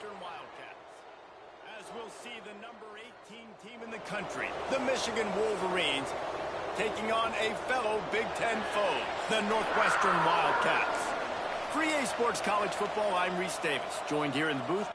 Northwestern Wildcats. As we'll see the number 18 team in the country, the Michigan Wolverines, taking on a fellow Big Ten foe, the Northwestern Wildcats. For EA Sports College Football, I'm Reese Davis, joined here in the booth.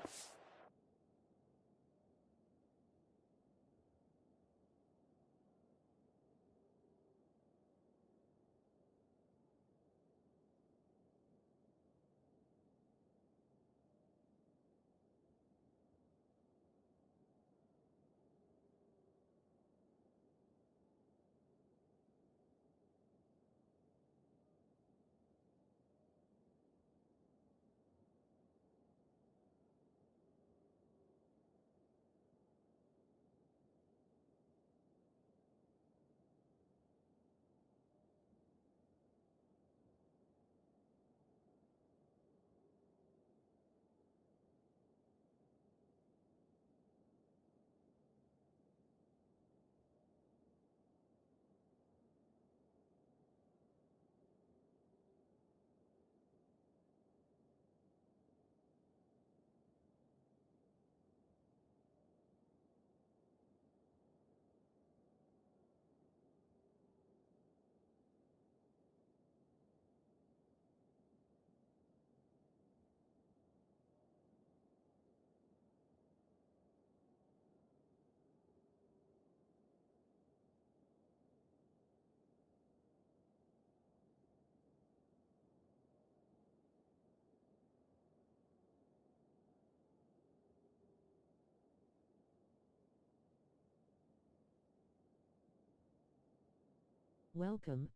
Welcome.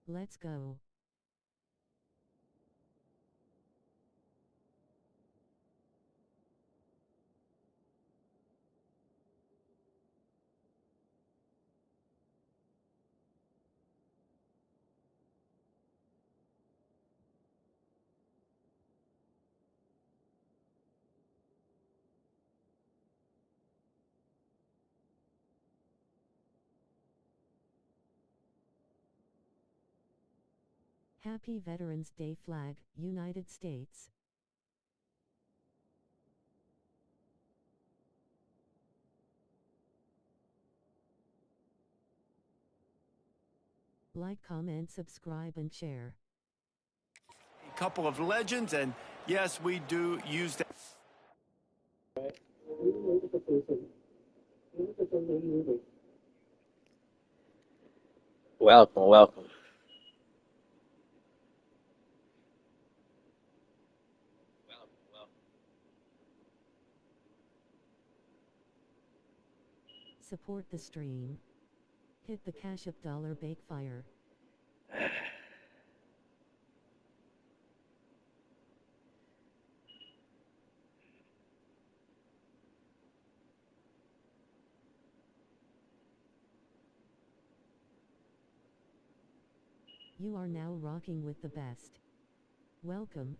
Let's go. Happy Veterans Day flag, United States. Like, comment, subscribe, and share. A couple of legends, and yes, we do use that. Welcome, welcome. Support the stream. Hit the Cash App $, bake fire. You are now rocking with the best. Welcome.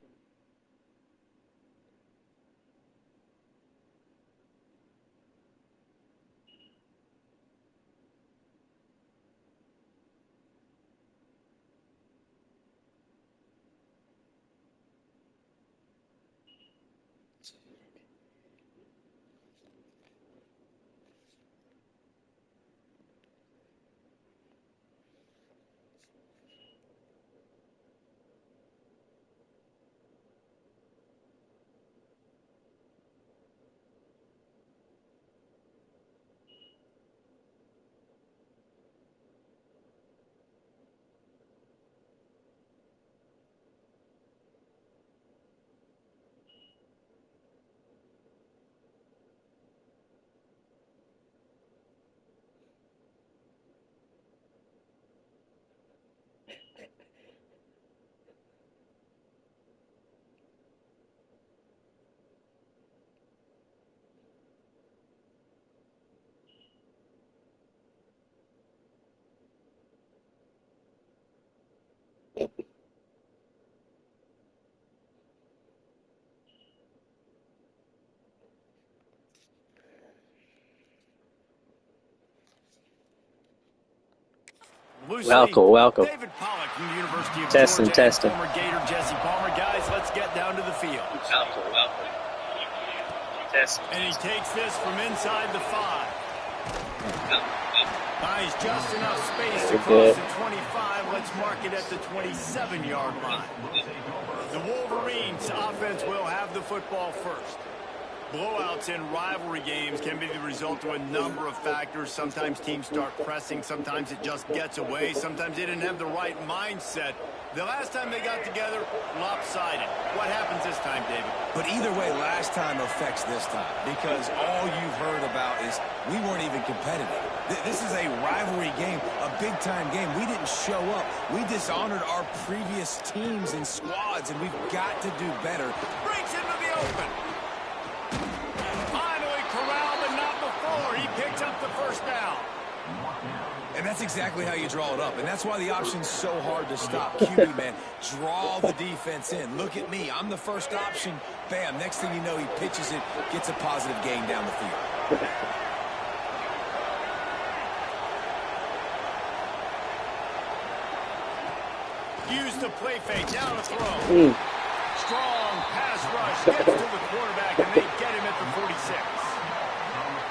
loosely. Welcome. David Pollock from the University of Testing. Georgia. And former Gator Jesse Palmer. Guys, let's get down to the field. Welcome. Testing. And he takes this from inside the 5. Finds just enough space across the 25. Let's mark it at the 27-yard line. The Wolverines offense will have the football first. Blowouts in rivalry games can be the result of a number of factors. Sometimes teams start pressing. Sometimes it just gets away. Sometimes they didn't have the right mindset. The last time they got together, lopsided. What happens this time, David? But either way, last time affects this time because all you've heard about is we weren't even competitive. This is a rivalry game, a big-time game. We didn't show up. We dishonored our previous teams and squads, and we've got to do better. Breaks into the open. Finally corralled, but not before. He picks up the first down. And that's exactly how you draw it up. And that's why the option's so hard to stop. QB, man, draw the defense in. Look at me. I'm the first option. Bam. Next thing you know, he pitches it, gets a positive gain down the field. Use the play fake. Down the throw. Strong pass rush. Gets to the quarterback, and they get him at the 46.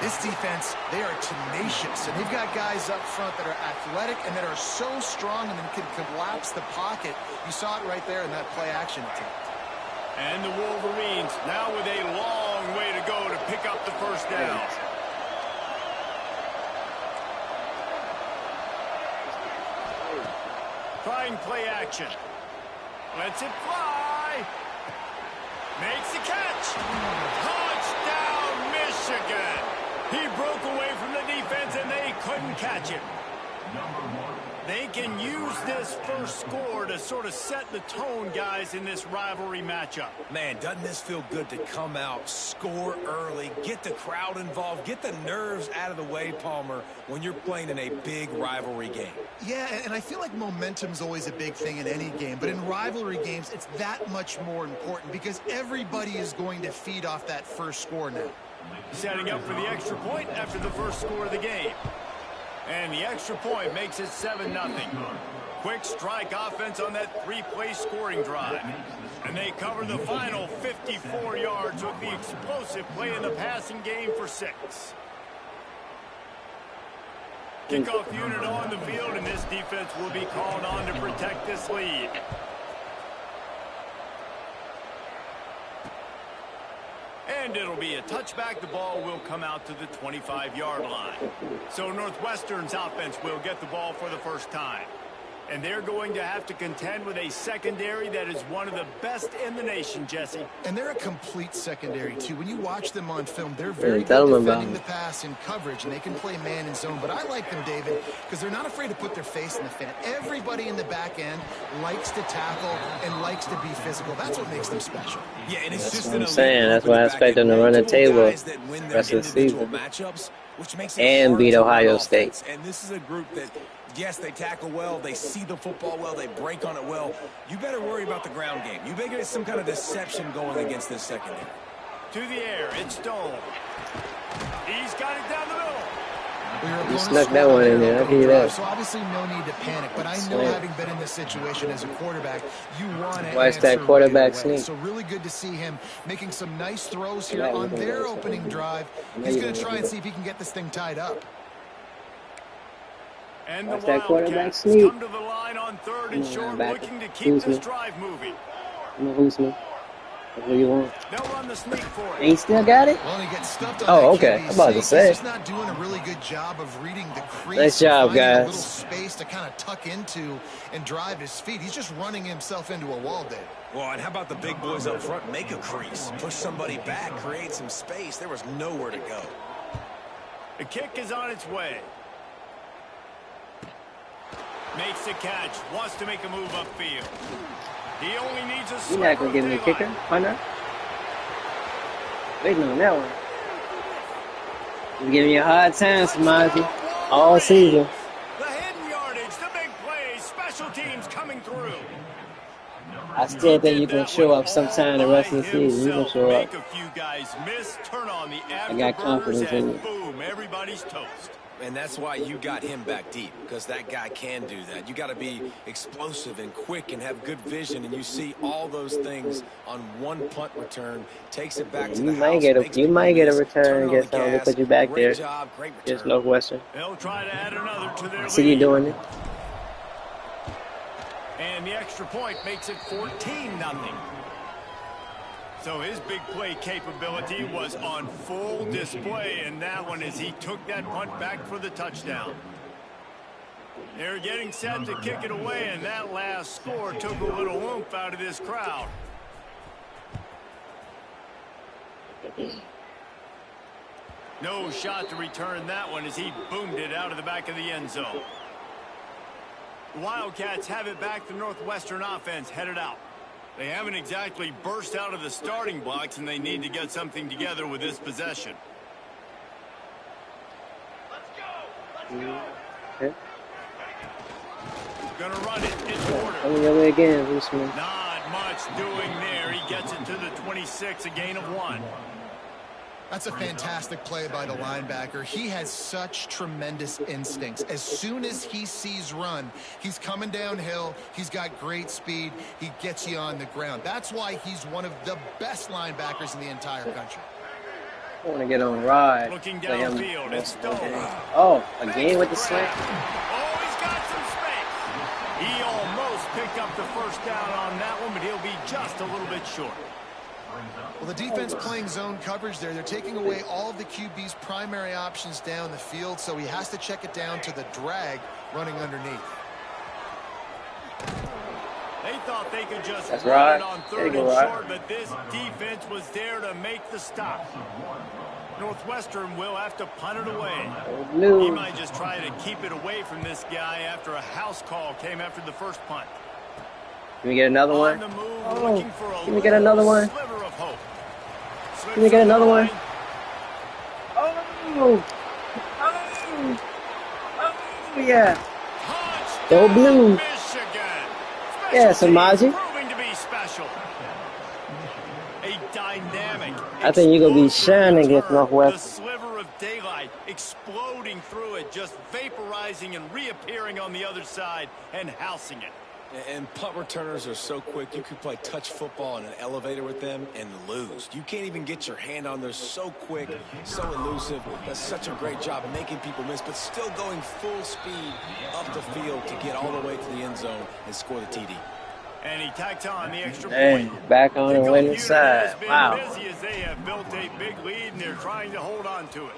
This defense, they are tenacious, and they've got guys up front that are athletic and that are so strong and can collapse the pocket. You saw it right there in that play-action attempt. And the Wolverines now with a long way to go to pick up the first down. Trying play action. Lets it fly. Makes the catch. Touchdown, Michigan. He broke away from the defense, and they couldn't catch him. They can use this first score to sort of set the tone, guys, in this rivalry matchup. Man, doesn't this feel good to come out, score early, get the crowd involved, get the nerves out of the way, Palmer, when you're playing in a big rivalry game? Yeah, and I feel like momentum's always a big thing in any game, but in rivalry games, it's that much more important because everybody is going to feed off that first score now. Setting up for the extra point after the first score of the game. And the extra point makes it 7-0. Quick strike offense on that 3-play scoring drive. And they cover the final 54 yards with the explosive play in the passing game for 6. Kickoff unit on the field, and this defense will be called on to protect this lead. And it'll be a touchback. The ball will come out to the 25-yard line. So Northwestern's offense will get the ball for the first time. And they're going to have to contend with a secondary that is one of the best in the nation, Jesse. And they're a complete secondary, too. When you watch them on film, they're very good defending the pass in coverage, and they can play man and zone. But I like them, David, because they're not afraid to put their face in the fan. Everybody in the back end likes to tackle and likes to be physical. That's what makes them special. Yeah, and it's That's just what I'm saying. That's why I expect them to run the table rest of the season. Which makes and beat Ohio State. And this is a group that, yes, they tackle well, they see the football well, they break on it well. You better worry about the ground game. You better get some kind of deception going against this secondary. To the air, it's Stone. He's got it down the middle. You snuck that one in there. I hear that. So obviously no need to panic, but I know having been in this situation as a quarterback, you want to watch that quarterback sneak. So really good to see him making some nice throws here on their opening drive. He's going to try and see if he can get this thing tied up. And the watch that quarterback Wildcats sneak. come to the line on 3rd and short, looking to keep this drive moving. Who's me? Who you want? They'll run the sneak for it. And he still got it? Well, he gets stuffed on okay. I'm about to say. He's just not doing a really good job of reading the crease. Nice job, guys. A little space to kind of tuck into and drive his feet. He's just running himself into a wall, Dave. Well, and how about the big boys up front? Make a crease. Push somebody back. Create some space. There was nowhere to go. The kick is on its way. Makes the catch. Wants to make a move upfield. He only needs a You're not going to give me a kicker, Hunter? Waiting on that one. He's giving you a hard time, Samaji, all season. The hidden yardage, the big plays, special teams coming through. I still think you can show up sometime the rest of the season. You can show up. Make a few guys miss, turn on the I got confidence in you. Boom, everybody's toast. And that's why you got him back deep, because that guy can do that. You got to be explosive and quick and have good vision, and you see all those things on one punt return. Takes it back to the house. You might get a return. Guess they put you back there. Great job, great return. Just Northwestern. They'll try to add another to their lead. See you doing it. And the extra point makes it 14-0. So his big play capability was on full display in that one as he took that punt back for the touchdown. They're getting set to kick it away, and that last score took a little oomph out of this crowd. No shot to return that one as he boomed it out of the back of the end zone. The Wildcats have it back. The Northwestern offense headed out. They haven't exactly burst out of the starting blocks, and they need to get something together with this possession. Okay. Gonna run it in order. Coming your way again, Usman. Not much doing there. He gets it to the 26, a gain of 1. That's a fantastic play by the linebacker. He has such tremendous instincts. As soon as he sees run, he's coming downhill. He's got great speed. He gets you on the ground. That's why he's one of the best linebackers in the entire country. I want to get on ride. Looking downfield, it's Stone. Oh, again with the slant. Oh, he's got some space. He almost picked up the first down on that one, but he'll be just a little bit short. Well, the defense playing zone coverage there. They're taking away all of the QB's primary options down the field, so he has to check it down to the drag running underneath. They thought they could just That's run right. it on third and short, but this defense was there to make the stop. Northwestern will have to punt it away. He might just try to keep it away from this guy after a house call came after the first punt. Can we get another one? Move, oh, can we get another one? Can we get another one? Oh, yeah. Go blue. Yeah, Samaji. A dynamic. I think you're gonna be shining against Northwest. The sliver of daylight exploding through it, just vaporizing and reappearing on the other side and housing it. And punt returners are so quick, you could play touch football in an elevator with them and lose. You can't even get your hand on there. So quick, so elusive. Does such a great job making people miss, but still going full speed up the field to get all the way to the end zone and score the TD. And he tacked on the extra point. Back on the winning side. Wow. Busy as they have built a big lead, and they're trying to hold on to it.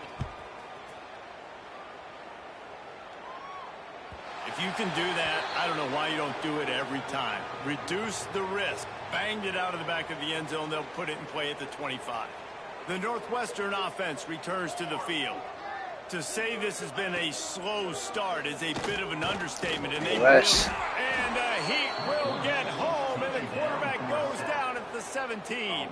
If you can do that, I don't know why you don't do it every time. Reduce the risk. Banged it out of the back of the end zone. They'll put it in play at the 25. The Northwestern offense returns to the field. To say this has been a slow start is a bit of an understatement. And they will. And the Heat will get home, and the quarterback goes down at the 17.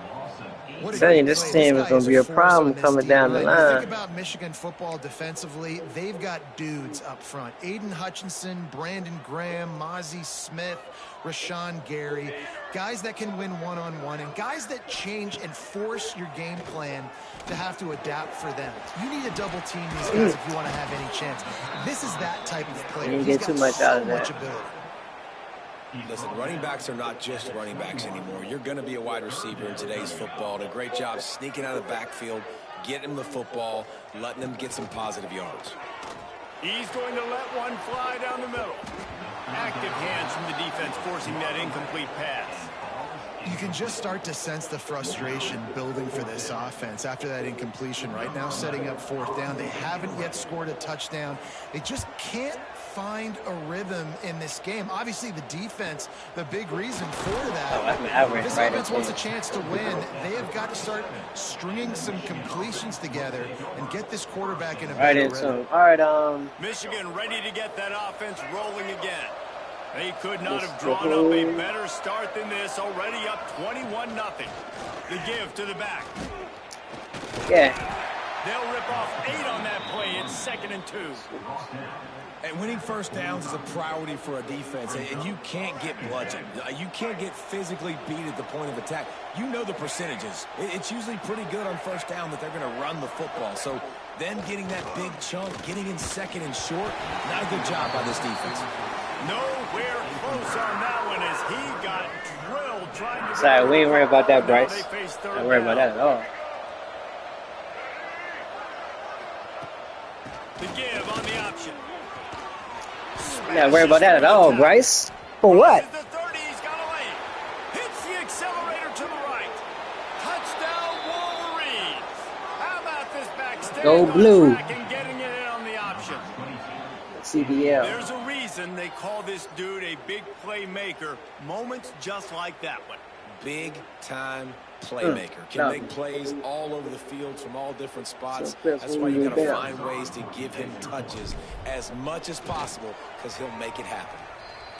I'm telling you, this team is going to be a problem coming down the line. Think about Michigan football defensively. They've got dudes up front. Aiden Hutchinson, Brandon Graham, Mozzie Smith, Rashawn Gary. Guys that can win one-on-one and guys that change and force your game plan to have to adapt for them. You need to double team these guys if you want to have any chance. This is that type of player. You get too much out of that. Listen, running backs are not just running backs anymore. You're going to be a wide receiver in today's football. Did a great job sneaking out of the backfield, getting him the football, letting them get some positive yards. He's going to let one fly down the middle. Active hands from the defense forcing that incomplete pass. You can just start to sense the frustration building for this offense after that incompletion. Right now, setting up fourth down. They haven't yet scored a touchdown. They just can't find a rhythm in this game. Obviously, the defense, the big reason for that. This offense wants a chance to win. They have got to start stringing some completions together and get this quarterback in a better rhythm. All right, Michigan ready to get that offense rolling again. They could not have drawn up a better start than this. Already up 21-0. The give to the back. Yeah. They'll rip off 8 on that play. It's 2nd and 2. And winning first downs is a priority for a defense, and you can't get bludgeoned. You can't get physically beat at the point of attack. You know the percentages. It's usually pretty good on first down that they're going to run the football. So Then getting that big chunk, getting in second and short. Not a good job by this defense. Nowhere close on that one as he got drilled trying to... Sorry, we ain't worried about that, Bryce. Not worried about that at all. The give on the option. Not worried about that at all, Bryce. For what? The 30, he's got a lane. Hits the accelerator to the right. Touchdown Wolverines. How about this back stand Go on blue. track and getting it in on the option? CBL. There's a reason they call this dude a big playmaker. Moments just like that one. Big time playmaker. Can make plays all over the field from all different spots. That's why you got to find ways to give him touches as much as possible because he'll make it happen.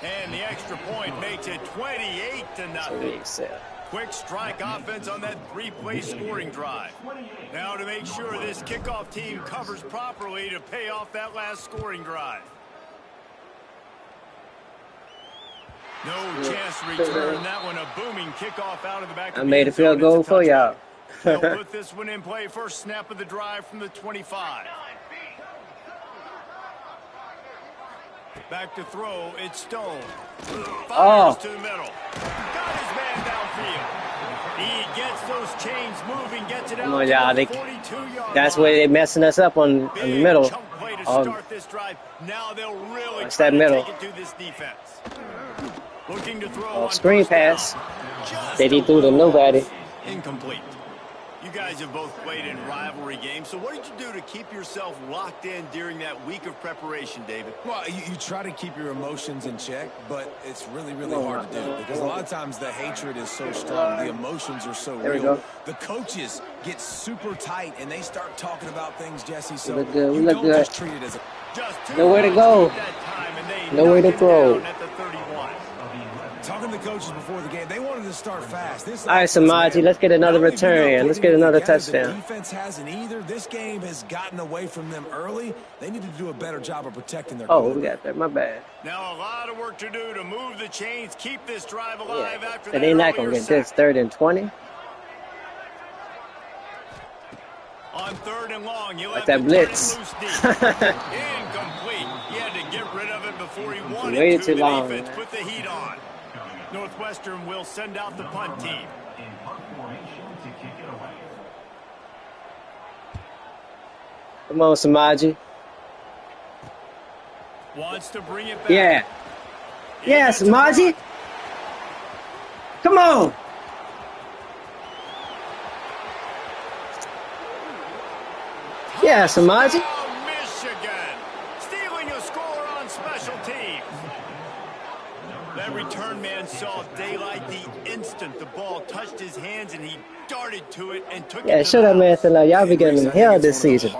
And the extra point makes it 28-0. Quick strike offense on that three-play scoring drive. Now to make sure this kickoff team covers properly to pay off that last scoring drive. No chance to return that one. A booming kickoff out of the back. I made a field goal for y'all. They'll put this one in play. First snap of the drive from the 25. Back to throw. It's Stone. Fires to the middle. Got his man downfield. He gets those chains moving. Gets it out. Come on, y'all. 42-yard That's where they're messing us up on the middle. Chunk play to start this drive. Now they'll really Watch try that to middle. take it to this defense. Looking to throw on Screen first down. pass. Just That he threw to nobody. incomplete. You guys have both played in rivalry games, so what did you do to keep yourself locked in during that week of preparation, David? Well, you try to keep your emotions in check, but it's really, really hard to do because a lot of times the hatred is so strong, the emotions are so real. The coaches get super tight, and they start talking about things, Jesse, so look good. We you look don't good. just treat it as a... Nowhere to go. Nowhere to throw. Talking to the coaches before the game, they wanted to start fast. This All right, Samaji, let's get another return. Let's get another touchdown. The defense hasn't either. This game has gotten away from them early. They need to do a better job of protecting their Oh, we got that. My bad. Now a lot of work to do to move the chains, keep this drive alive after that. And they're not going to get this 3rd and 20. On 3rd and long, you'll have that to blitz. turn it loose deep. Incomplete. He had to get rid of it before he wanted Way to. too The long, defense man. put the heat on. Northwestern will send out the punt team. Come on, Samaji. Wants to bring it back. Yeah. Yeah, Samaji. Come on. Yeah, Samaji. Touchdown, Michigan. Stealing a score on special teams. That return man saw daylight the instant the ball touched his hands, and he darted to it and took it. Yeah, shut up, man. Like, y'all be getting hell this season.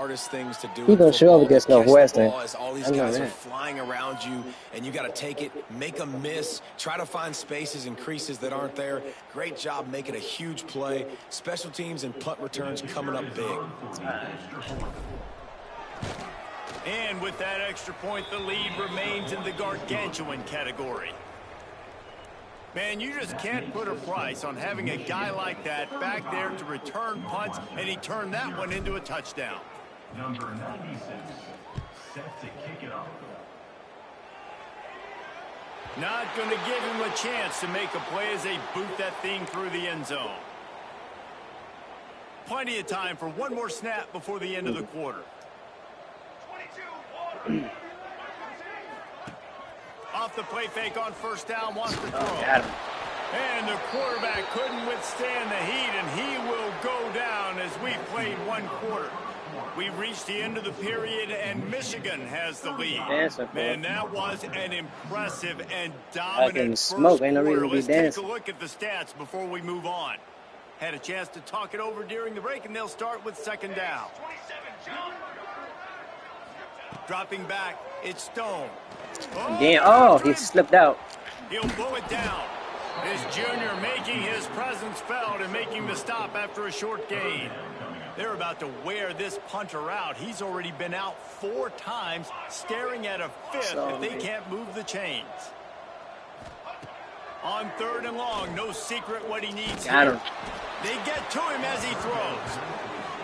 He gonna show up against Northwestern. All these guys are flying around you, and you got to take it, make them miss, try to find spaces and creases that aren't there. Great job making a huge play. Special teams and punt returns coming up big. And with that extra point, the lead remains in the gargantuan category. Man, you just can't put a price on having a guy like that back there to return punts, and he turned that one into a touchdown. Number 96, set to kick it off. Not going to give him a chance to make a play as they boot that thing through the end zone. Plenty of time for one more snap before the end of the quarter. Off the play fake on first down, wants to throw. And the quarterback couldn't withstand the heat, and he will go down as we played one quarter. We've reached the end of the period, and Michigan has the lead. Man, that was an impressive and dominant first quarter. Let's take a look at the stats before we move on. Had a chance to talk it over during the break, and they'll start with second down. Dropping back, it's Stone. Oh, he slipped out. He'll blow it down. This junior making his presence felt and making the stop after a short gain. They're about to wear this punter out. He's already been out 4 times, staring at a 5th if they can't move the chains. On 3rd and long, no secret what he needs here. They get to him as he throws.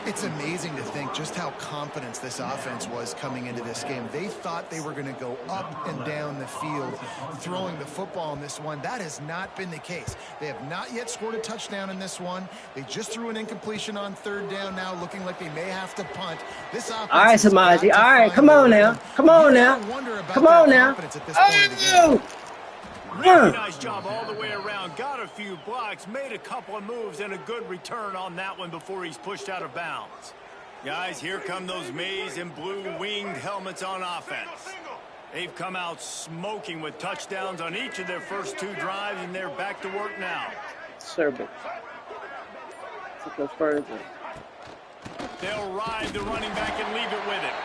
It's amazing to think just how confident this offense was coming into this game. They thought they were going to go up and down the field throwing the football in this one. That has not been the case. They have not yet scored a touchdown in this one. They just threw an incompletion on third down now, looking like they may have to punt. This offense. All right, Samaji. All right, come on now. Come on now. Come on now. Oh! Really nice job all the way around. Got a few blocks, made a couple of moves, and a good return on that one before he's pushed out of bounds. Guys, here come those maize and blue winged helmets on offense. They've come out smoking with touchdowns on each of their first 2 drives, and they're back to work now. Sherbet. Further. They'll ride the running back and leave it with him.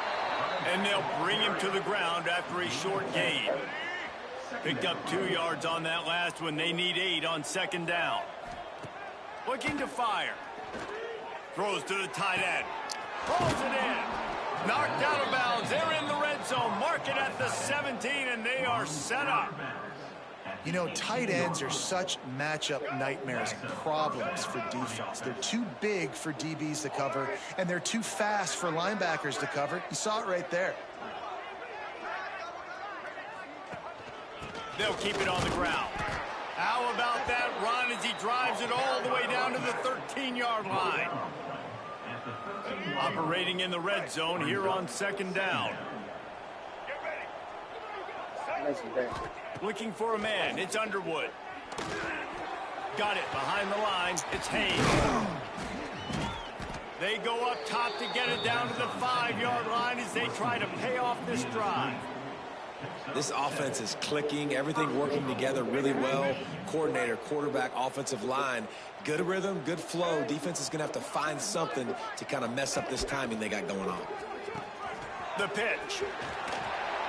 And they'll bring him to the ground after a short gain. Picked up 2 yards on that last one. They need 8 on second down. Looking to fire. Throws to the tight end. Pulls it in. Knocked out of bounds. They're in the red zone. Mark it at the 17, and they are set up. You know, tight ends are such matchup nightmares and problems for defense. They're too big for DBs to cover, and they're too fast for linebackers to cover. You saw it right there. They'll keep it on the ground. How about that run as he drives it all the way down to the 13-yard line? Operating in the red zone here on second down. Looking for a man. It's Underwood. Got it behind the line. It's Hayes. They go up top to get it down to the 5-yard line as they try to pay off this drive. This offense is clicking, everything working together really well. Coordinator, quarterback, offensive line, good rhythm, good flow. Defense is going to have to find something to kind of mess up this timing they got going on. The pitch.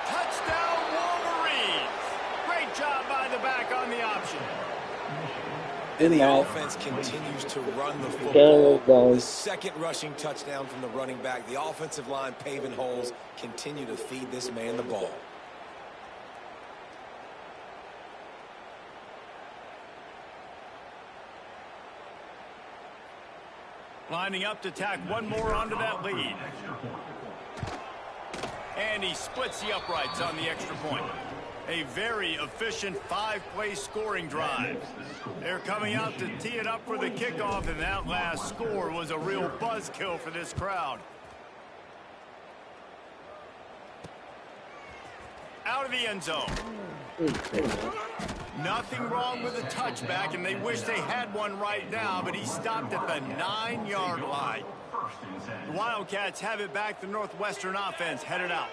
Touchdown, Wolverines. Great job by the back on the option. And the offense continues to run the football. The second rushing touchdown from the running back. The offensive line paving holes, continue to feed this man the ball. Lining up to tack one more onto that lead. And he splits the uprights on the extra point. A very efficient 5-play scoring drive. They're coming out to tee it up for the kickoff, and that last score was a real buzzkill for this crowd. Out of the end zone. Nothing wrong with the touchback, and they wish they had one right now, but he stopped at the 9-yard line. The Wildcats have it back. The Northwestern offense headed out.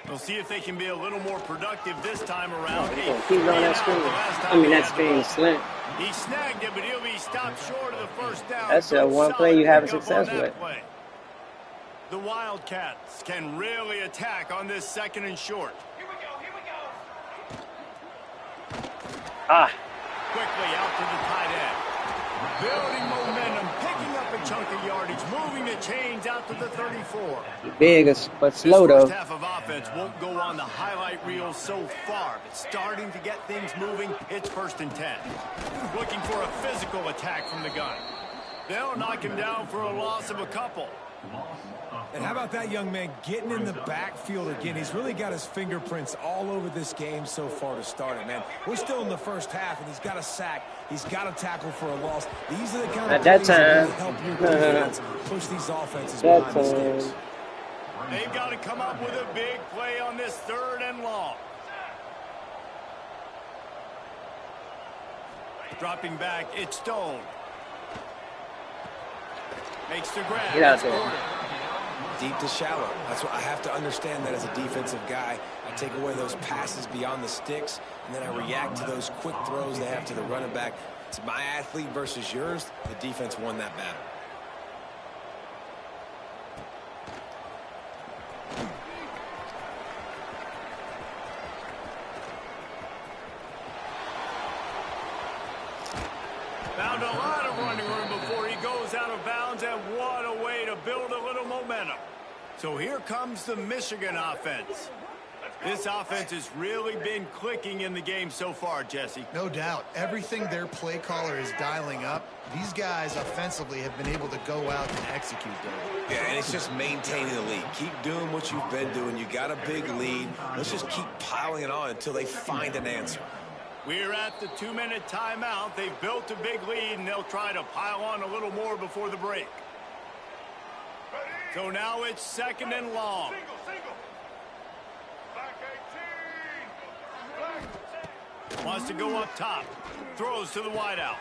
We'll see if they can be a little more productive this time around. Keep on that screen. I mean, that screen is slant. He snagged it, but he'll be stopped short of the first down. That's the one play you have success with. The Wildcats can really attack on this second and short. Quickly out to the tight end. Building momentum, picking up a chunk of yardage, moving the chains out to the 34. Big, but slow, though. This first half of offense won't go on the highlight reel so far, but starting to get things moving. It's 1st and 10. Looking for a physical attack from the gun. They'll knock him down for a loss of a couple. And how about that young man getting in the backfield again? He's really got his fingerprints all over this game so far to start it, man. We're still in the first half, and he's got a sack. He's got a tackle for a loss. These are the kind of plays that really help your defense push these offenses behind the sticks. They've got to come up with a big play on this 3rd and long. Dropping back, it's Stone. Makes the grab. Get out there. Deep to shallow. That's what I have to understand that as a defensive guy. I take away those passes beyond the sticks, and then I react to those quick throws they have to the running back. It's my athlete versus yours. The defense won that battle. Found a lot of running room before he goes out of bounds, and what a way to build a little momentum. So here comes the Michigan offense. This offense has really been clicking in the game so far, Jesse. No doubt. Everything their play caller is dialing up, these guys offensively have been able to go out and execute, David. Yeah, and it's just maintaining the lead. Keep doing what you've been doing. You got a big lead. Let's just keep piling it on until they find an answer. We're at the 2-minute timeout. They've built a big lead, and they'll try to pile on a little more before the break. So now it's 2nd and long. Wants to go up top. Throws to the wideout.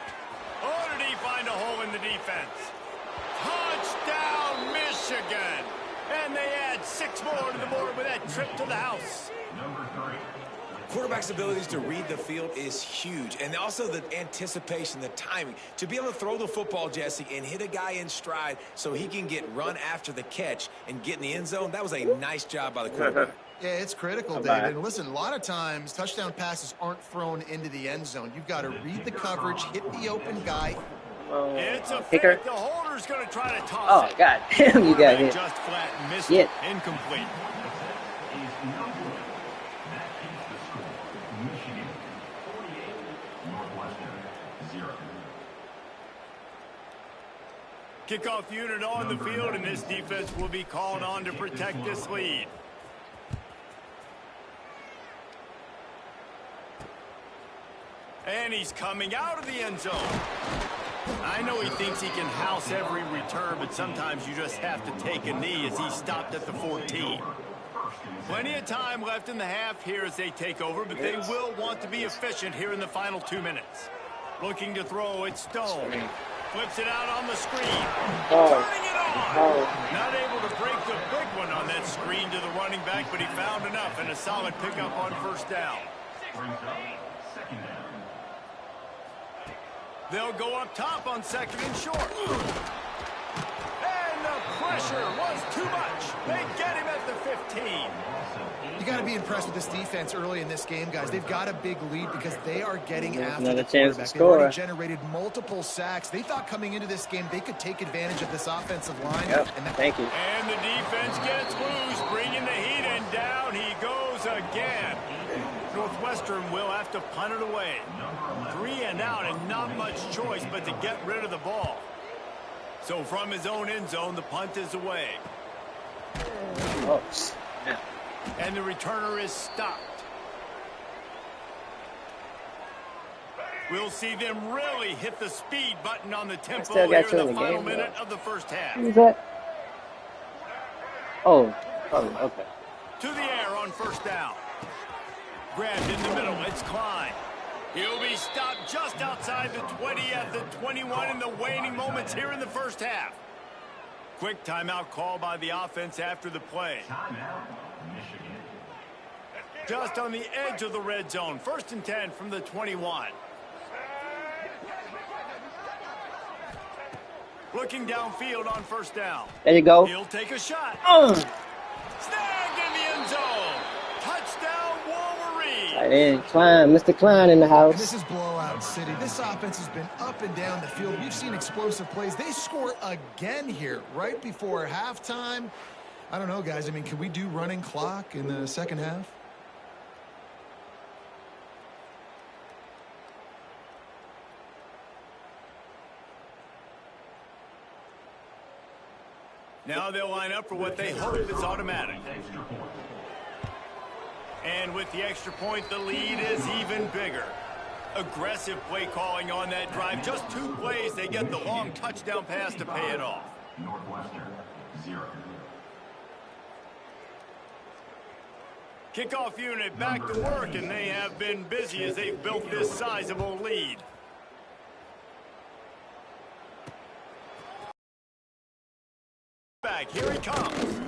Oh, did he find a hole in the defense? Touchdown, Michigan! And they add 6 more to the board with that trip to the house. Number 3. Quarterback's abilities to read the field is huge. And also the anticipation, the timing. To be able to throw the football, Jesse, and hit a guy in stride so he can get run after the catch and get in the end zone, that was a nice job by the quarterback. Yeah, it's critical, David. And listen, a lot of times, touchdown passes aren't thrown into the end zone. You've got to read the coverage, hit the open guy. It's a kicker. fake. The holder's going to try to toss Oh, it. God damn, you got hit. Just flat missed Shit. it. Incomplete. Is no good. That keeps the score. Michigan 48, Northwestern 0. Kickoff unit on the field, and this defense will be called on to protect this lead. And he's coming out of the end zone. I know he thinks he can house every return, but sometimes you just have to take a knee as he stopped at the 14. Plenty of time left in the half here as they take over, but they will want to be efficient here in the final 2 minutes. Looking to throw, it's Stone. Flips it out on the screen. Turning it on. Not able to break the big one on that screen to the running back, but he found enough and a solid pickup on 1st down. Brings up 2nd down. They'll go up top on 2nd and short. And the pressure was too much. They get him at the 15. You got to be impressed with this defense early in this game, guys. They've got a big lead because they are getting after another the chance to quarterback. They've score. already generated multiple sacks. They thought coming into this game they could take advantage of this offensive line. Yep, And that thank you. And the defense gets loose, bringing the heat, and down he goes again. Northwestern will have to punt it away. 3 and out, and not much choice but to get rid of the ball. So from his own end zone, the punt is away. Oh, snap. And the returner is stopped. We'll see them really hit the speed button on the tempo still here got you in the in the final game, minute though. of the 1st half. Who's that? Oh, okay. To the air on 1st down. Grabbed in the middle, it's Klein. He'll be stopped just outside the 20 at the 21 in the waning moments here in the 1st half. Quick timeout call by the offense after the play. Timeout, Michigan. Just on the edge of the red zone. 1st and 10 from the 21. Looking downfield on 1st down. There you go. He'll take a shot. Oh. Snagged in the end zone. Touchdown, Wolverine. Right in. Klein, Mr. Klein in the And house. this is blowout city. This offense has been up and down the field. We've seen explosive plays. They score again here right before halftime. I don't know, guys. I mean, can we do running clock in the 2nd half? Now they'll line up for what they hope is automatic. Extra point. And with the extra point, the lead is even bigger. Aggressive play calling on that drive. Just 2 plays, they get the long touchdown pass to pay it off. Northwestern 0. Kickoff unit back to work, and they have been busy as they've built this sizable lead. Back, here he comes.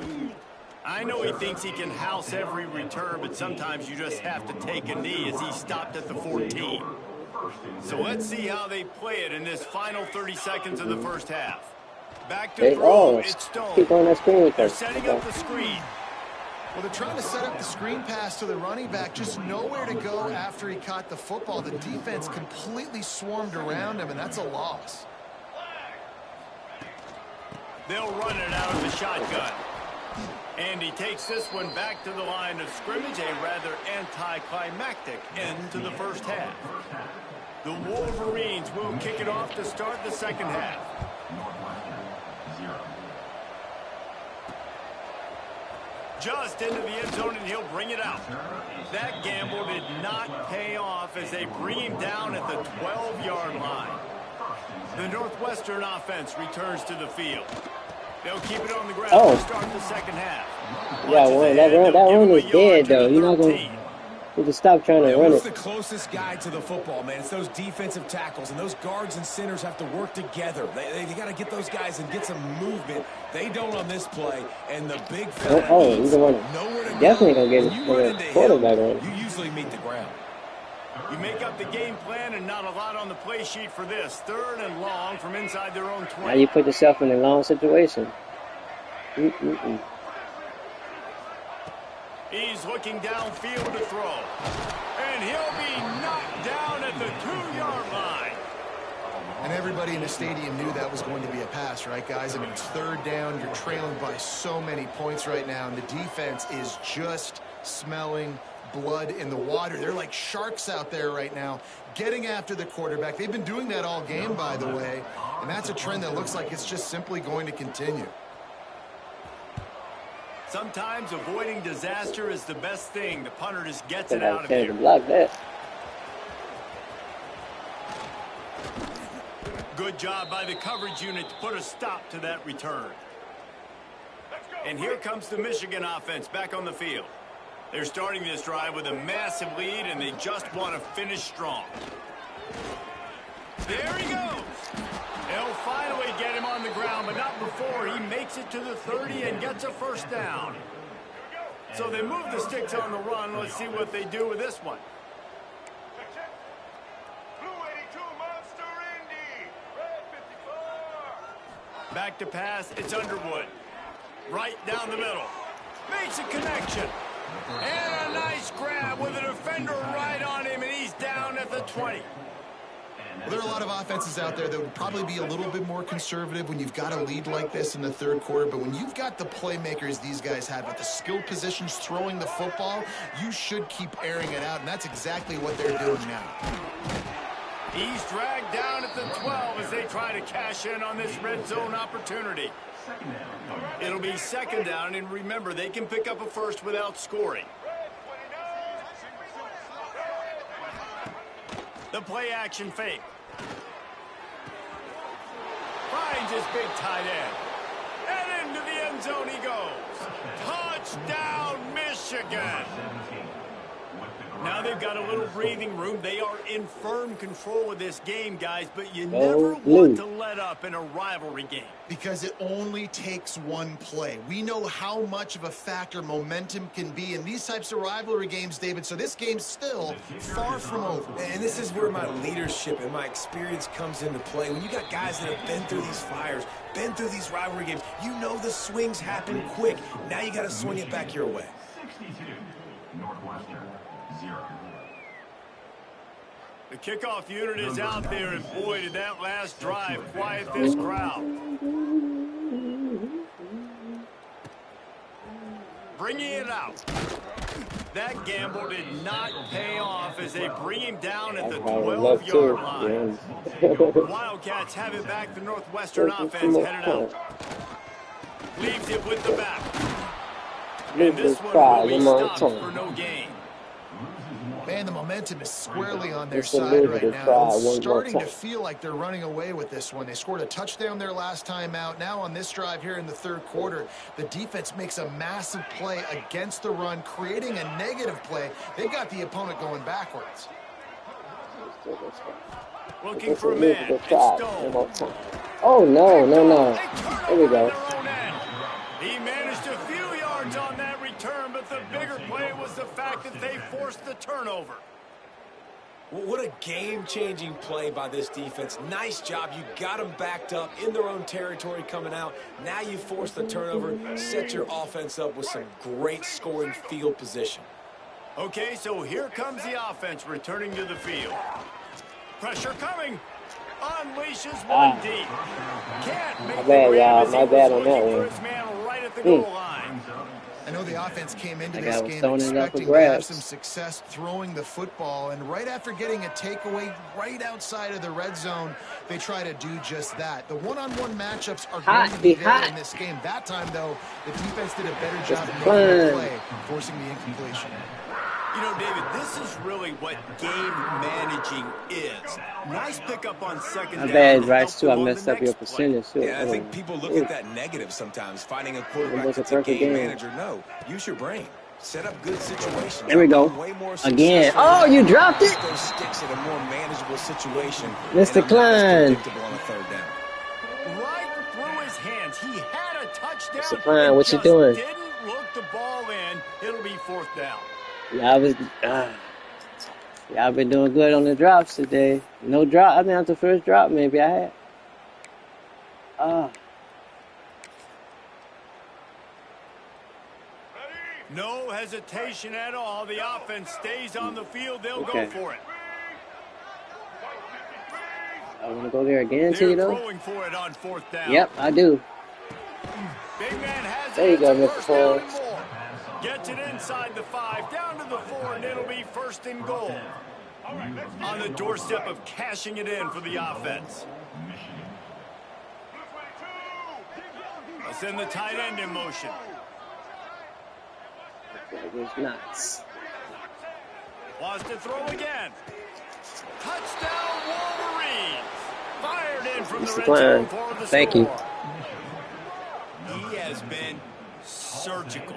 I know he thinks he can house every return, but sometimes you just have to take a knee as he stopped at the 14. So let's see how they play it in this final 30 seconds of the 1st half. Back to Hey, throw, oh, it's Stone. keep on that screen with They're us. setting up the screen. Well, they're trying to set up the screen pass to the running back, just nowhere to go after he caught the football. The defense completely swarmed around him, and that's a loss. They'll run it out of the shotgun. And he takes this one back to the line of scrimmage, a rather anticlimactic end to the first half. The Wolverines will kick it off to start the second half. Just into the end zone, and he'll bring it out. That gamble did not pay off as they bring him down at the 12-yard line. The Northwestern offense returns to the field. They'll keep it on the ground to start the second half. Yeah, well, that run is dead, though. You're not going to stop trying to run it. Who's the closest guy to the football, man? It's those defensive tackles, and those guards and centers have to work together. They got to get those guys and get some movement. They don't on this play, and the big fella he's the one definitely going to get the quarterback on. You usually meet the ground. You make up the game plan and not a lot on the play sheet for this. 3rd and long from inside their own 20. Now you put yourself in a long situation. He's looking downfield to throw. And he'll be knocked down at the 2-yard line. And everybody in the stadium knew that was going to be a pass, right, guys? I mean, it's 3rd down. You're trailing by so many points right now, and the defense is just smelling blood in the water. They're like sharks out there right now, getting after the quarterback. They've been doing that all game, by the way, and that's a trend that looks like it's just simply going to continue. Sometimes avoiding disaster is the best thing. The punter just gets it out of here. here. Block that. Good job by the coverage unit to put a stop to that return. And here comes the Michigan offense back on the field. They're starting this drive with a massive lead, and they just want to finish strong. There he goes. They'll finally get him on the ground, but not before he makes it to the 30 and gets a first down. So they move the sticks on the run. Let's see what they do with this one. Back to pass, it's Underwood. Right down the middle. Makes a connection. And a nice grab with a defender right on him, and he's down at the 20. Well, there are a lot of offenses out there that would probably be a little bit more conservative when you've got a lead like this in the 3rd quarter. But when you've got the playmakers these guys have at the skill positions throwing the football, you should keep airing it out, and that's exactly what they're doing now. He's dragged down at the 12 as they try to cash in on this red zone opportunity. It'll be 2nd down, and remember, they can pick up a first without scoring. The play action fake. Finds his big tight end. And into the end zone he goes. Touchdown, Michigan. Now they've got a little breathing room. They are in firm control of this game, guys, but you never want to let up in a rivalry game. Because it only takes one play. We know how much of a factor momentum can be in these types of rivalry games, David, so this game's still far from over. And this is where my leadership and my experience comes into play. When you got guys that have been through these fires, been through these rivalry games, you know the swings happen quick. Now you got to swing it back your way. 62, Northwestern, 0. The kickoff unit is out there, and boy, did that last drive quiet this crowd. Bringing it out. That gamble did not pay off as they bring him down at the 12-yard line. Wildcats have it back. The Northwestern offense headed out. Leaves it with the back. And this one will be stopped for no gain. Man, the momentum is squarely on their side right now. It's starting to feel like they're running away with this one. They scored a touchdown their last time out. Now on this drive here in the 3rd quarter, the defense makes a massive play against the run, creating a negative play. They've got the opponent going backwards. Looking for a man. It's Stone. Oh, no. There we go. He managed a few yards on that return, but the bigger play was the fact that they forced the turnover. What a game-changing play by this defense. Nice job. You got them backed up in their own territory coming out. Now you force the turnover, set your offense up with some great scoring field position. Okay, so here comes the offense returning to the field. Pressure coming. Unleashes one deep. Can't make my bad, y'all. My bad on that one. His man right at the goal line. I know the offense came into Like this I was game throwing it up for expecting to have some grabs. success throwing the football, and right after getting a takeaway right outside of the red zone, they try to do just that. The one-on-one matchups are going to Hot, be be there in hot. this game. That time, though, the defense did a better It's job the making the fun. play, forcing the incompletion. You know, David, this is really what game managing is. Nice pickup on second My down bad, to help Rice, too. I them on the messed up your next play. percentage, too. Yeah, I Hold think on. people look Ooh, at that negative sometimes. Finding a it quarterback was a that's a perfect game game. manager. No, use your brain. Set up good situations. There we You've go. been way more Again. successful Oh, when you you dropped it. put those sticks in a more manageable situation and Mr. are not as Klein. predictable on a third down. Right through his hands. He had a Mr. touchdown Klein, and what you just doing? didn't look the ball in. It'll be fourth down. Y'all been doing good on the drops today. No drop. I mean, that's the first drop maybe I had. Ah, No hesitation at all. The offense stays on the field. They'll okay. go for it. I want to go there again, They're Tito. throwing for it on fourth down. Yep, I do. Big man has There it. you It's go, a Mr. first down and Forbes. more. Gets it inside the 5, down to the 4, and it'll be first and goal. On the doorstep of cashing it in for the offense. They'll send the tight end in motion. That was nuts. Wants to throw again. Touchdown Wolverines. Fired in from the Mr. red zone Klein, for the thank you. score. He has been surgical.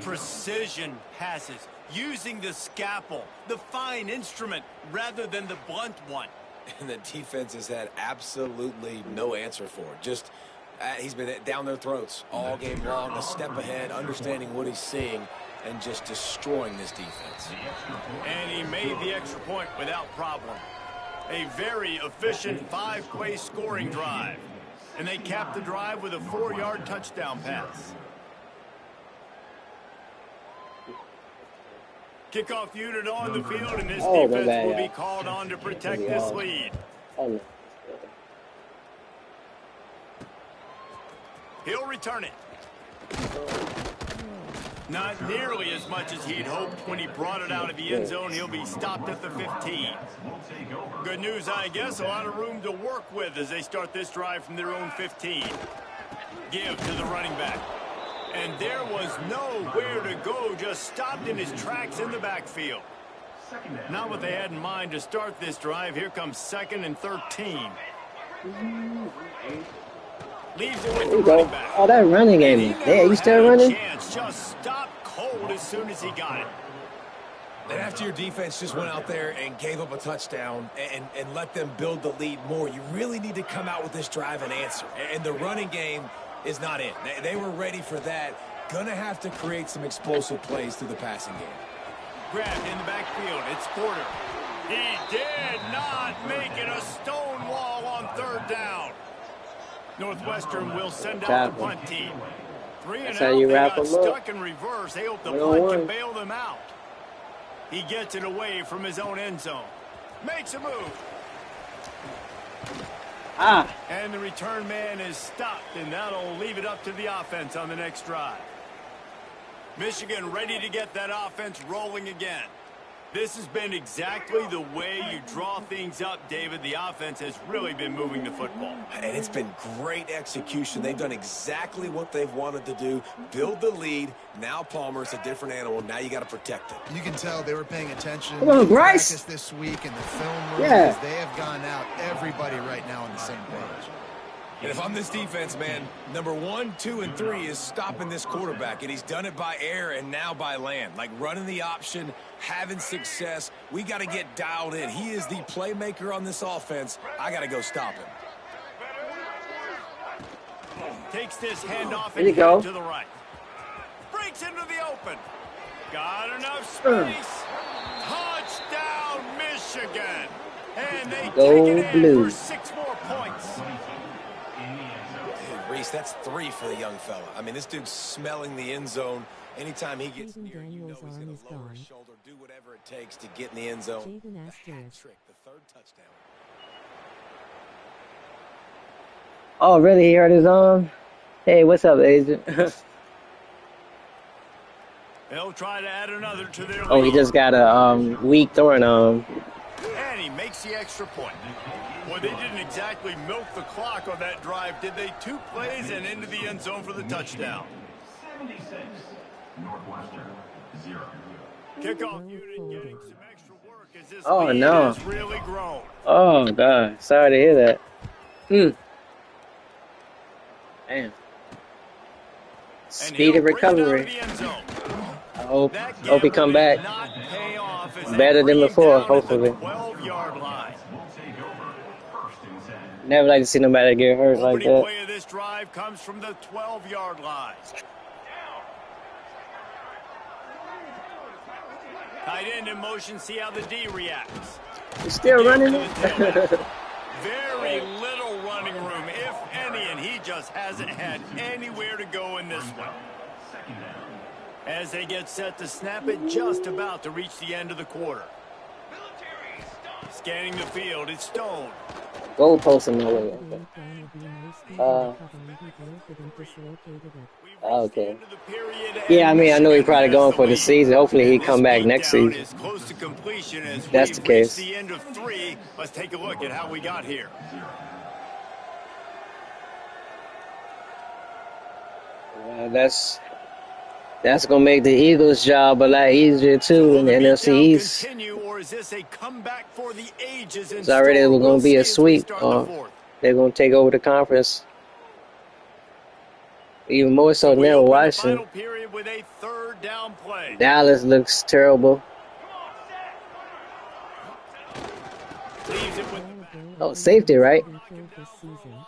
Precision passes. Using the scalpel, the fine instrument, rather than the blunt one. And the defense has had absolutely no answer for it. Just, he's been down their throats all game long, a step ahead, understanding what he's seeing, and just destroying this defense. And he made the extra point without problem. A very efficient 5-play scoring drive. And they capped the drive with a 4-yard touchdown pass. Kickoff unit on the field, and this defense will be called on to protect this lead. Oh, no. He'll return it. Not nearly as much as he'd hoped when he brought it out of the end zone. He'll be stopped at the 15. Good news, I guess. A lot of room to work with as they start this drive from their own 15. Give to the running back. And there was nowhere to go, just stopped in his tracks in the backfield. Not what they had in mind to start this drive. Here comes 2nd and 13. Leaves it with the running back. Oh, that running game. Yeah, you still running? Chance, just stopped cold as soon as he got it. And after your defense just went out there and gave up a touchdown and let them build the lead more, you really need to come out with this drive and answer. And the running game is not in. They were ready for that. Gonna have to create some explosive plays through the passing game. Grabbed in the backfield. It's Porter. He did not make it a stone wall on 3rd down. Northwestern will send out the punt team. 3 and out. They got stuck in reverse. They hope the punt can bail them out. He gets it away from his own end zone. Makes a move. And the return man is stopped, and that'll leave it up to the offense on the next drive. Michigan ready to get that offense rolling again. This has been exactly the way you draw things up, David. The offense has really been moving the football. And it's been great execution. They've done exactly what they've wanted to do. Build the lead. Now Palmer's a different animal. Now you got to protect him. You can tell they were paying attention Come on, to Bryce. practice this week in the film room. Yeah. They have gone out, everybody right now on the same page. And if I'm this defense, man, number 1, 2, and 3 is stopping this quarterback. And he's done it by air and now by land. Like running the option, having success. We got to get dialed in. He is the playmaker on this offense. I got to go stop him. Takes this handoff There you and go. to the right. Breaks into the open. Got enough space. Touchdown, Michigan. And they Go take it in Blue. for 6 more points. Reese, that's 3 for the young fella. I mean, this dude's smelling the end zone. Anytime he gets Stephen near, you know Daniels' he's arm going is to lower his gone. shoulder, do whatever it takes to get in the end zone. Jaden The hat Asterisk. trick, the 3rd touchdown. Oh, really? He hurt his arm? Hey, what's up, agent? They'll try to add another to their Oh, he lead. just got a weak throwing arm. And he makes the extra point. Well, they didn't exactly milk the clock on that drive, did they? 2 plays and into the end zone for the touchdown. 76. Northwestern 0. Kickoff unit getting some extra work as this Oh, lead no. has really grown. Oh, God. Sorry to hear that. Damn. And Speedy he'll bring it recovery. out of the end zone. I hope That he come gamble back did not pay off as they better than bring him before, down at the hopefully. 12-yard line. Will take over. First and 10. Never like to see nobody get hurt like Opening that. play of this drive comes from the 12-yard line. Tight end in motion, see how the D reacts. He's still running To it? the tailback. Very little running room, if any, and he just hasn't had anywhere to go in this one. Second down. As they get set to snap it, just about to reach the end of the quarter. Scanning the field, it's Stone. Goalpost in no way. The Okay. plan will be mostly Uh, recovering the broken and dislocated it. Okay. Into the period, Yeah, I and mean, I know he's probably Michigan going has for the lead. season. Hopefully he This come back next beatdown season. is close to completion as That's we've the case. reached the end of 3. Let's take a look at how we got here. That's gonna make the Eagles' job a lot easier too in the Will the NFC beatdown East. continue, or is this a comeback for the ages in It's already store? gonna We'll be a see as we sweep. start the fourth. They're gonna take over the conference. Even more so We now, open the Washington. final period with a 3rd down play. Dallas looks terrible. Leaves it with Oh, safety, right? This season.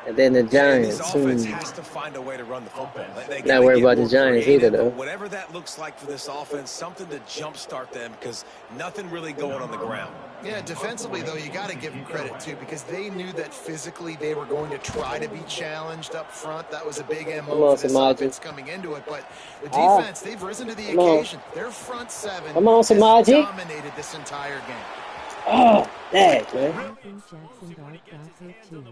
And then the And this Giants. offense has to find a way to run the football. They Not gotta worried get about the more Giants creative, either, though. but whatever that looks like for this offense, something to jumpstart them because nothing really going on the ground. Yeah, defensively, though, you got to give them credit, too, because they knew that physically they were going to try to be challenged up front. That was a big Come MO on, for this Samaje. offense coming into it. But the defense, they've risen to the Come on. occasion. Their front seven Come on, has Samaje. dominated this entire game. Oh, dang, man. Jackson Dart got hurt too.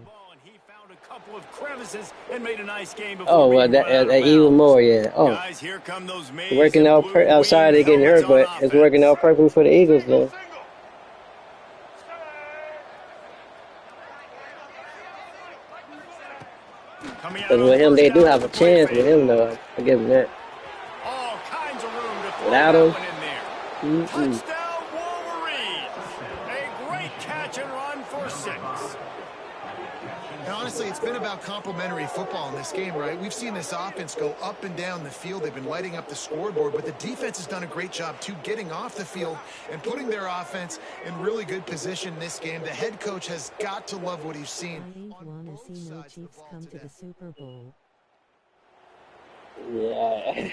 He found a couple of crevices and made a nice game before Oh, well, being run out of even bounds. more, yeah. Oh, Guys, here come those maize working and out. blue I'm sorry they're winged getting hurt, helmets but on it's working out offense. perfect for the Eagles, though. Coming out Because on with him, first they do down have is a the play chance with fake. him, though. I give him that. All kinds of room to throw Without that him? one in there. Touchdown Wolverines! A great catch and run for 6. And honestly, it's been about complementary football in this game, right? We've seen this offense go up and down the field. They've been lighting up the scoreboard, but the defense has done a great job, too, getting off the field and putting their offense in really good position in this game. The head coach has got to love what he's I seen. ain't wanna see no Chiefs come to the Super Bowl. Yeah.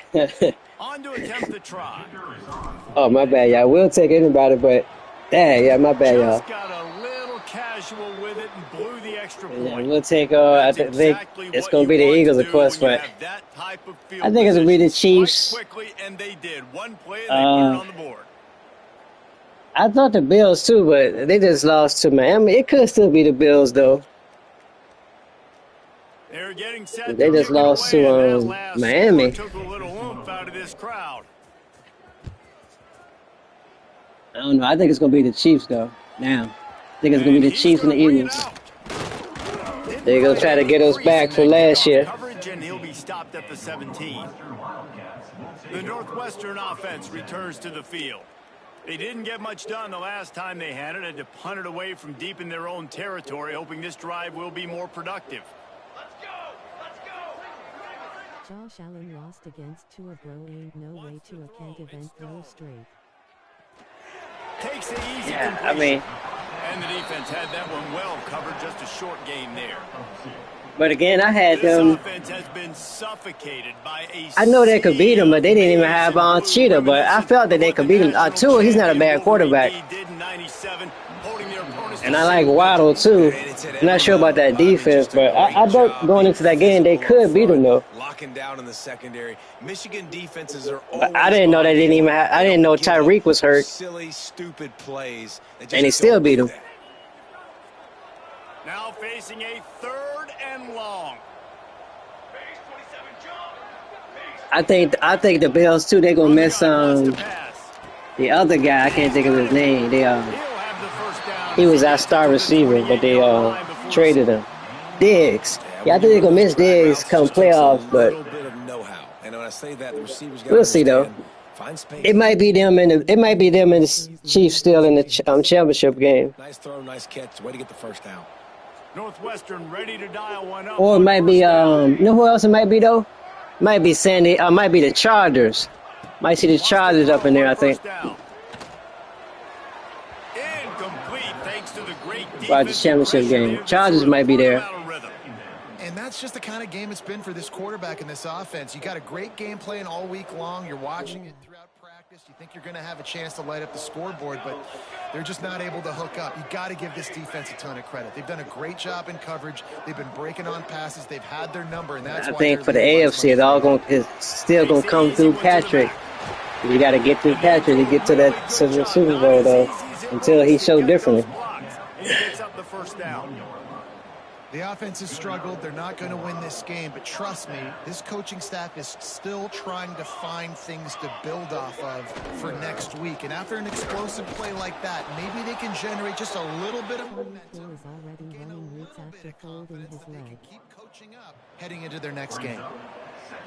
On to attempt the try. Oh, my bad, y'all. We'll take anybody, but dang, yeah, my bad, y'all. Just got a little casual with it and blew the extra Yeah, point. we'll take. I That's think exactly it's what gonna be you the want to Eagles, of do course, when you but have that type of field I think it's gonna be the position. Chiefs. Strike quickly, and they did. One play, and they put it on the board. I thought the Bills too, but they just lost to Miami. It could still be the Bills, though. They're getting set They to just kick it lost away, to, and that last Miami. score took a little oomph out of this crowd. I don't know. I think it's gonna be the Chiefs, though. Now, I think it's gonna And be the he's Chiefs and the gonna bring it Eagles. out. They're gonna try to get us back for last year. Coverage, and he'll be stopped at the 17. The Northwestern offense returns to the field. They didn't get much done the last time they had it. Had to punt it away from deep in their own territory, hoping this drive will be more productive. Josh Allen lost against Tua, bro. Ain't no way Tua can't event throw straight. Takes the easy Yeah, I completion. mean, And the defense had that one well covered, just a short gain there. but again, I had This them. offense has been suffocated by a I know they could beat them, but they didn't even sea have of blue Cheetah. But I reminiscent felt that of they what could the beat them. national Tua, he's not a bad champion quarterback. Wolverine did in 97, holding their opponents to And I like single Waddle digits. too. And it's at I'm not sure about that every level. defense, Just a but I great thought job going being into that game they physical could up beat them front, though. locking down in the secondary. Michigan defenses are But I always didn't know on they didn't even point. have. I They didn't know don't give up Tyreek was hurt, silly, stupid plays. They just and he still don't beat do him. that. Now facing a 3rd and long. I think the Bills too. They're gonna miss the other guy. I can't think of his name. He was our star receiver, but they traded him. Diggs. Yeah, I think they're gonna miss Diggs come playoffs, but And when I say that, the receivers got we'll see though. find space. It might be them and the Chiefs still in the championship game. Nice throw, nice catch. Way to get the first down. Northwestern ready to dial one up. Or it might be you know who else it might be though? Might be might be the Chargers. Might see the Chargers up in there, I think. Incomplete thanks to the great About the championship game. Chargers might be there. And that's just the kind of game it's been for this quarterback in this offense. You got a great game plan all week long. You're watching it throughout practice. You think you're going to have a chance to light up the scoreboard, but they're just not able to hook up. You got to give this defense a ton of credit. They've done a great job in coverage. They've been breaking on passes. They've had their number, and that's I why think for the AFC, it's still going to come through Patrick. You got to get through Patrick to get to that Super Bowl, though, until he showed differently. The offense has struggled. They're not going to win this game, but trust me, this coaching staff is still trying to find things to build off of for next week. And after an explosive play like that, maybe they can generate just a little bit of momentum. Is already running routes after folding his leg. Keep coaching up heading into their next game.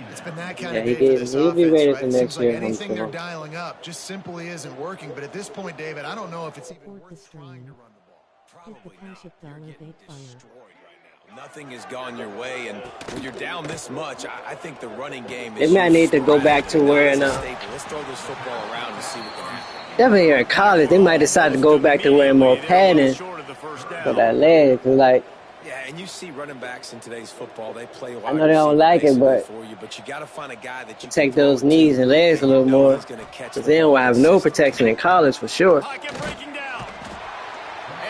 It's been that kind of he day for this he'll be offense, ready right? for It next seems like year. anything they're dialing up just simply isn't working. But at this point, David, I don't know if it's even Support the worth trying to stream. run the ball. Hit the punch dollar bait fire. Nothing has gone your way, and when you're down this much, I think the running game They is... might need to go back to where Let's throw this football around and see what can happen. definitely here in college, they might decide to go back to wearing more padding for that leg. Like, Yeah, and you see running backs in today's football, they play I know they don't like it, but you got to find a guy that you take those knees and legs a little more, because they don't have no protection in college for sure. Pocket breaking down.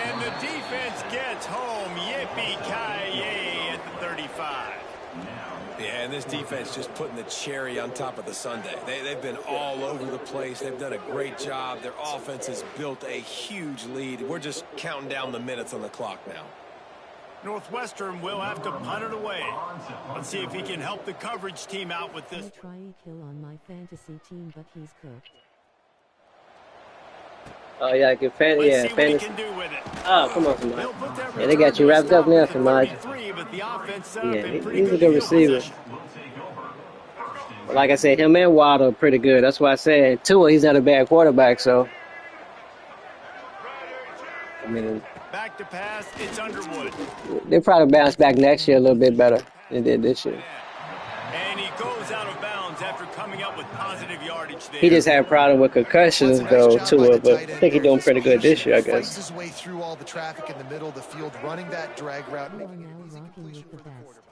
And the defense gets home. Yippee-ki-yay at the 35. Yeah, and this defense just putting the cherry on top of the sundae. They've been all over the place. They've done a great job. Their offense has built a huge lead. We're just counting down the minutes on the clock now. Northwestern will have to punt it away. Let's see if he can help the coverage team out with this. I try a kill on my fantasy team, but he's cooked. Oh, yeah, good fantasy. Let's Yeah, see what he fantasy. can do with it. Oh, come on, Samaj. They'll put that Yeah, they got you wrapped up now, Samaj. but the offense set up Yeah, in pretty he's a good good field receiver. position. Like I said, him and Waddle are pretty good. That's why I said Tua, he's not a bad quarterback, so. I mean, Back to pass, it's Underwood. they'll probably bounce back next year a little bit better than they did this year. And he goes out of bounds after coming up with positive yardage there. He just had a problem with concussions, though, Tua, but I think he's doing pretty good this year, I Fights guess. his way through all the traffic in the middle of the field, running that drag route. You are making now it easy rocking completion with the for the best. quarterback.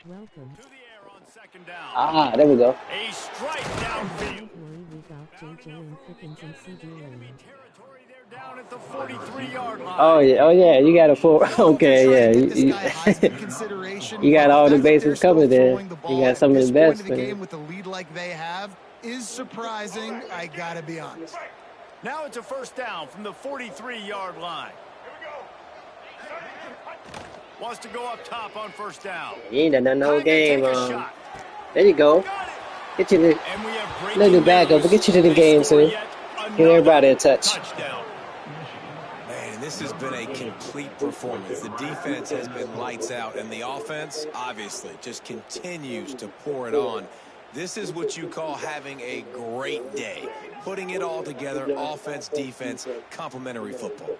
Welcome. To the air on second down. Ah, there we go. A strike downfield. Don't worry, we got JJ and Pickens and CD Lamb. Territory there down at the 43-yard line. Oh yeah, you got a full. Okay, yeah, you got all the bases covered there. You got some of the best. The game with the lead like they have is surprising. I gotta be honest. Now it's a first down from the 43-yard line. Wants to go up top on first down. You ain't done the whole Time to take game. a shot. There you go. Got it. Get you the. And we have breaking Let it back up, news. but get you to the They game score soon. yet Get everybody a another touch. touchdown. Man, this has been a complete performance. The defense has been lights out, and the offense, obviously, just continues to pour it on. This is what you call having a great day. Putting it all together, offense, defense, complementary football.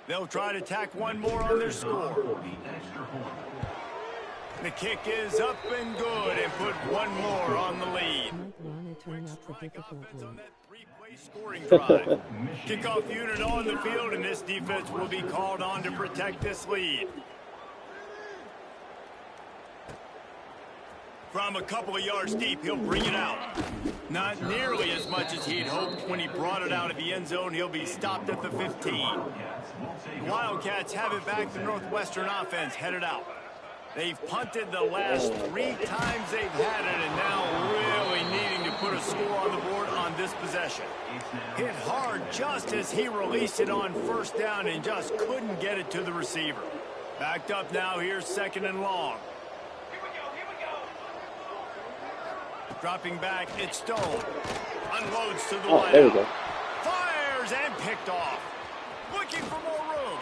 They'll try to tack one more on their score. The kick is up and good and put one more on the lead. Might wanna turn up the difficulty. Three-play scoring drive. Kickoff unit on the field, and this defense will be called on to protect this lead. From a couple of yards deep, he'll bring it out. Not nearly as much as he'd hoped when he brought it out of the end zone. He'll be stopped at the 15. The Wildcats have it back. The Northwestern offense headed out. They've punted the last 3 times they've had it, and now really needing to put a score on the board on on this possession. Hit hard just as he released it on first down and just couldn't get it to the receiver. Backed up now, here's 2nd and long. Dropping back, it's Stone. Unloads to the wideout. There we go. Fires and picked off. Looking for more room.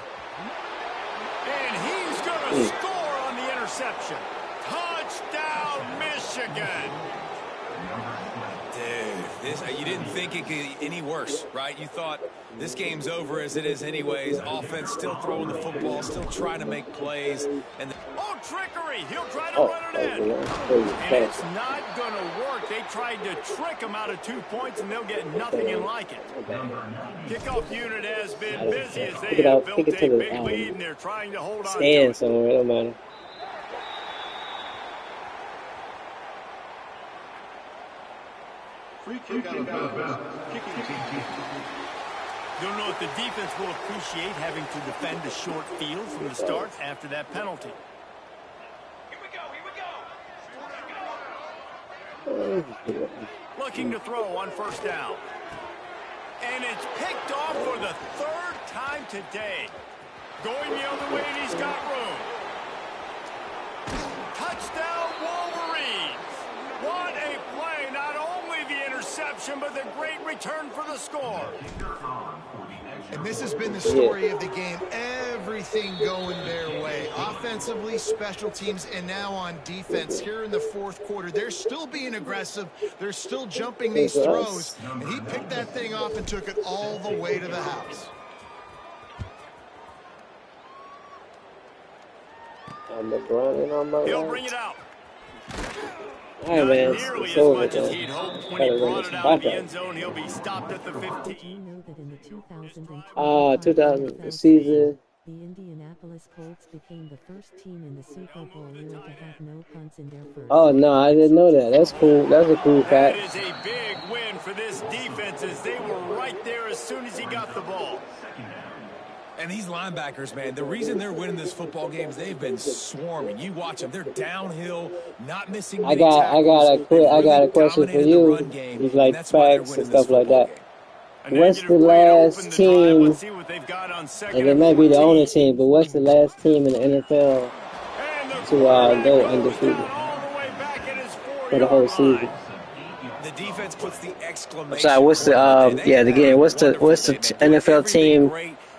And he's going to score on the interception. Touchdown, Michigan. Dude, you didn't think it could get any worse, right? You thought this game's over as it is anyways. Offense still throwing the football, still trying to make plays. And oh, trickery! He'll try to run it in. And it's not going to work. They tried to trick him out of 2 points, and they'll get nothing in like it. Kickoff unit has been busy as they have built a big lead, and they're trying to hold on to it. Somewhere, it don't matter. Free kick out of bounds. Kicking team. Don't know if the defense will appreciate having to defend a short field from the start after that penalty. Looking to throw on first down. And it's picked off for the 3rd time today. Going the other way, and he's got room. Touchdown, Wolverines. What a play. Not only the interception, but the great return for the score. And this has been the story of the game. Everything going their way. Offensively, special teams, and now on defense. Here in the 4th quarter, they're still being aggressive. They're still jumping these throws. And he picked that thing off and took it all the way to the house. He'll bring it out. All right, man. Nearly It's as over, much as man. he'd hoped when he brought it out of the end zone. He'll be stopped at the 15. Did you know that in the 2002 2000 season. the Indianapolis Colts became the first team in the Super Bowl era to have no punts in their first? Oh, no, I didn't know that. That's cool. That's a cool That fact. is a big win for this defense as they were right there as soon as he got the ball. And these linebackers, man, the reason they're winning this football game is they've been swarming. You watch them; they're downhill, not missing. I got a question for you. It's like facts and stuff like that. What's the last team? And it might be the only team, but what's the last team in the NFL to go undefeated for the whole season? The defense puts the exclamation. I'm sorry. What's the What's the NFL team?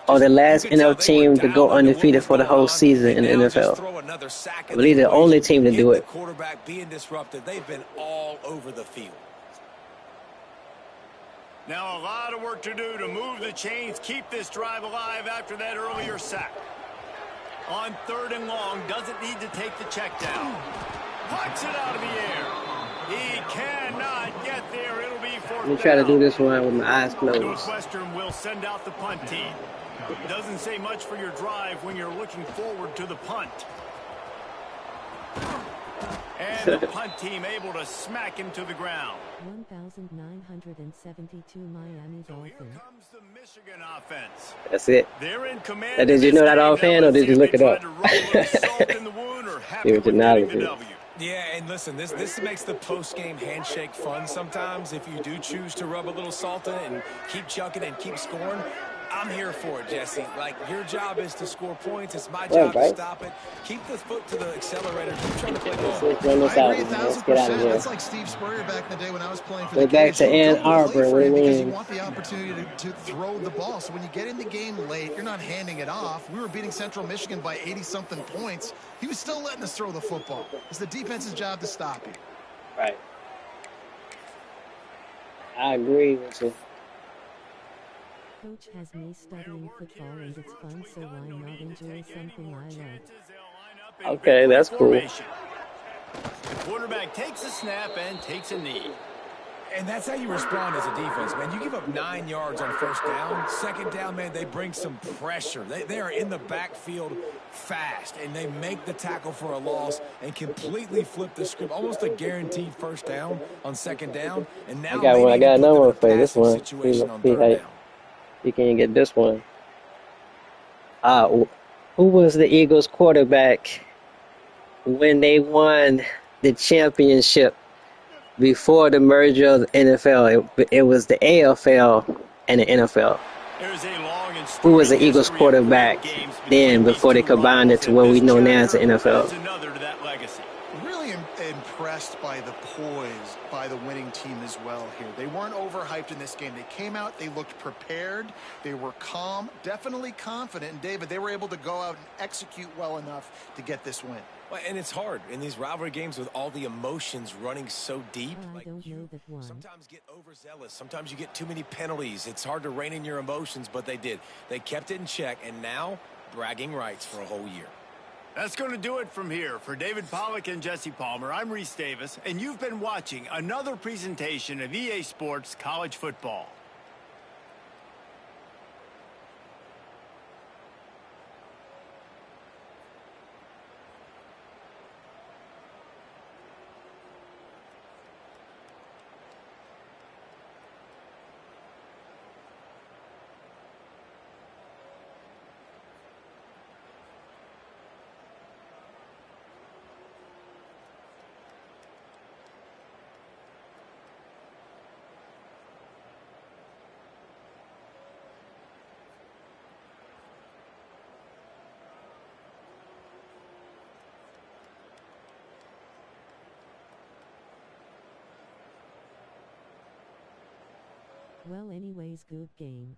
Or the last NFL team to go undefeated for the whole season in the NFL. I believe the only team to do it. Quarterback being disrupted, they've been all over the field. Now a lot of work to do to move the chains, keep this drive alive after that earlier sack. On 3rd and long, doesn't need to take the check down. Puts it out of the air. He cannot get there. It'll be 4th down. Let me try to do this one with my eyes closed. Northwestern will send out the punt team. Doesn't say much for your drive when you're looking forward to the punt. And the punt team able to smack him to the ground. 1,972 Miami Dolphins. Here comes the Michigan offense. That's it. They're in command. Now, did you know that offhand, or did you look it up? Yeah, and listen, this makes the post-game handshake fun sometimes. If you do choose to rub a little salt in it and keep chucking and keep scoring, I'm here for it, Jesse. Like, your job is to score points. It's my job to stop it. Keep the foot to the accelerator. Keep trying to play ball. I agree 1,000%. That's like Steve Spurrier back in the day when I was playing for the back to Ann Arbor. Because you want the opportunity to throw the ball. So when you get in the game late, you're not handing it off. We were beating Central Michigan by 80-something points. He was still letting us throw the football. It's the defense's job to stop you. Right. I agree with you. Coach has me studying football and it's fun, so why not enjoy something I love? Okay, that's cool. The quarterback takes a snap and takes a knee. And that's how you respond as a defense, man. You give up 9 yards on first down. 2nd down, man, they bring some pressure. They are in the backfield fast, and they make the tackle for a loss and completely flip the script. Almost a guaranteed first down on 2nd down. And now I got another one for you. This one. You can get this one. Who was the Eagles quarterback when they won the championship before the merger of the NFL. It was the AFL and the NFL. Who was the Eagles quarterback then before they combined it to what we know now as the NFL? Really impressed by the poise by the winning team as well here. They weren't overhyped in this game. They came out, they looked prepared, they were calm, definitely confident. And David, they were able to go out and execute well enough to get this win. Well, and it's hard in these rivalry games with all the emotions running so deep. Well, I don't know that one. Sometimes get overzealous. Sometimes you get too many penalties. It's hard to rein in your emotions, but they did. They kept it in check, and now bragging rights for a whole year. That's going to do it from here. For David Pollack and Jesse Palmer, I'm Reese Davis, and you've been watching another presentation of EA Sports College Football. Well, anyways, good game.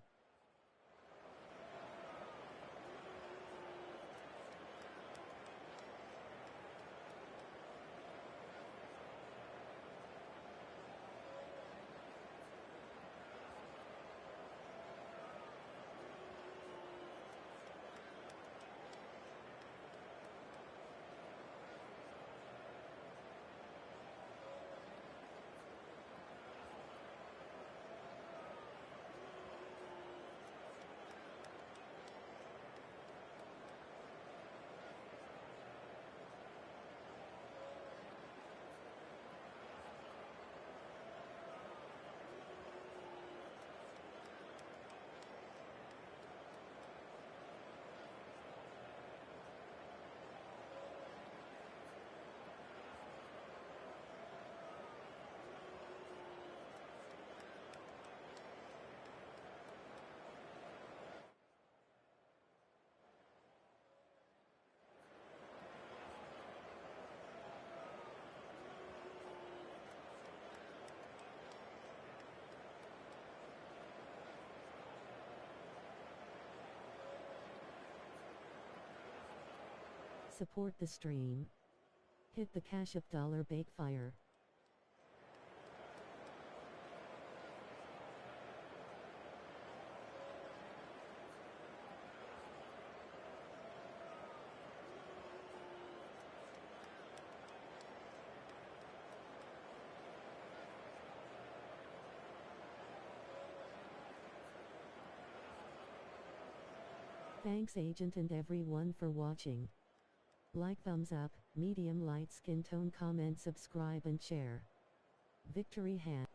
Support the stream. Hit the Cash App $Bakefire. Thanks agent and everyone for watching. Like, thumbs up, medium light skin tone, comment, subscribe and share. Victory hand.